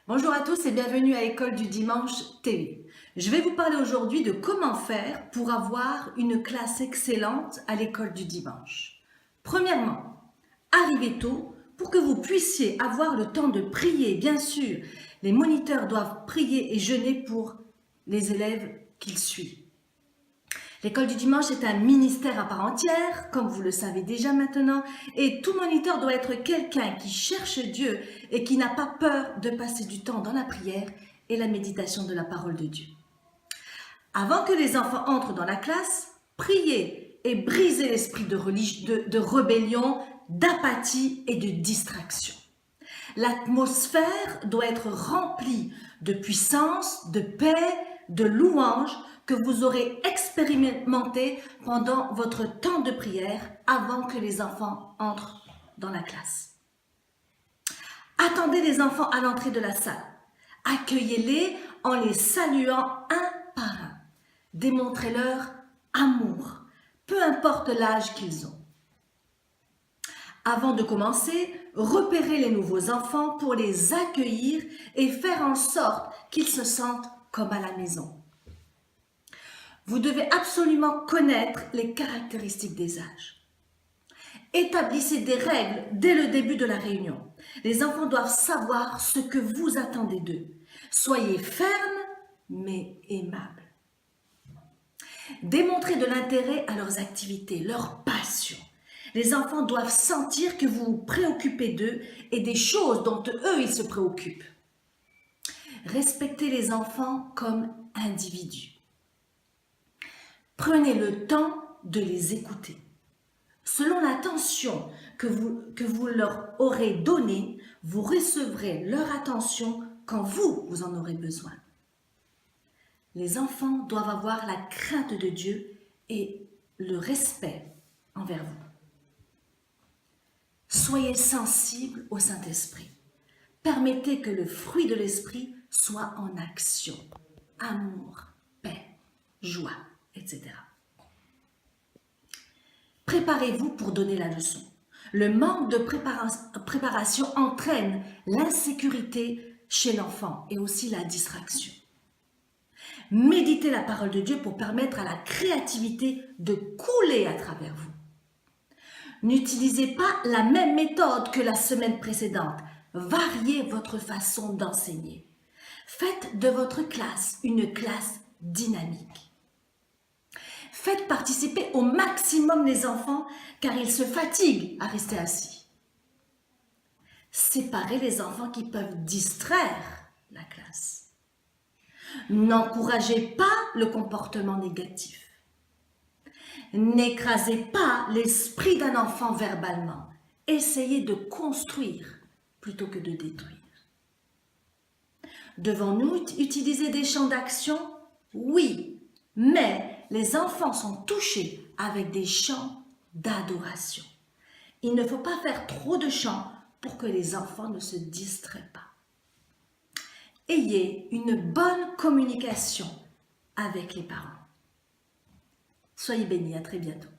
Bonjour à tous et bienvenue à École du Dimanche TV. Je vais vous parler aujourd'hui de comment faire pour avoir une classe excellente à l'école du dimanche. Premièrement, arrivez tôt pour que vous puissiez avoir le temps de prier. Bien sûr, les moniteurs doivent prier et jeûner pour les élèves qu'ils suivent. L'école du dimanche est un ministère à part entière, comme vous le savez déjà maintenant, et tout moniteur doit être quelqu'un qui cherche Dieu et qui n'a pas peur de passer du temps dans la prière et la méditation de la parole de Dieu. Avant que les enfants entrent dans la classe, priez et brisez l'esprit de rébellion, d'apathie et de distraction. L'atmosphère doit être remplie de puissance, de paix, de louange que vous aurez expérimenté pendant votre temps de prière avant que les enfants entrent dans la classe. Attendez les enfants à l'entrée de la salle. Accueillez-les en les saluant un par un. Démontrez-leur amour, peu importe l'âge qu'ils ont. Avant de commencer, repérez les nouveaux enfants pour les accueillir et faire en sorte qu'ils se sentent comme à la maison. Vous devez absolument connaître les caractéristiques des âges. Établissez des règles dès le début de la réunion. Les enfants doivent savoir ce que vous attendez d'eux. Soyez fermes mais aimables. Démontrez de l'intérêt à leurs activités, leur passion. Les enfants doivent sentir que vous vous préoccupez d'eux et des choses dont eux, ils se préoccupent. Respectez les enfants comme individus. Prenez le temps de les écouter. Selon l'attention que vous leur aurez donnée, vous recevrez leur attention quand vous en aurez besoin. Les enfants doivent avoir la crainte de Dieu et le respect envers vous. Soyez sensibles au Saint-Esprit. Permettez que le fruit de l'Esprit soit en action. Amour, paix, joie, etc. Préparez-vous pour donner la leçon. Le manque de préparation entraîne l'insécurité chez l'enfant et aussi la distraction. Méditez la parole de Dieu pour permettre à la créativité de couler à travers vous. N'utilisez pas la même méthode que la semaine précédente. Variez votre façon d'enseigner. Faites de votre classe une classe dynamique. Faites participer au maximum les enfants car ils se fatiguent à rester assis. Séparez les enfants qui peuvent distraire la classe. N'encouragez pas le comportement négatif. N'écrasez pas l'esprit d'un enfant verbalement. Essayez de construire plutôt que de détruire. Devons-nous utiliser des chants d'action? Oui, mais les enfants sont touchés avec des chants d'adoration. Il ne faut pas faire trop de chants pour que les enfants ne se distraient pas. Ayez une bonne communication avec les parents. Soyez bénis, à très bientôt.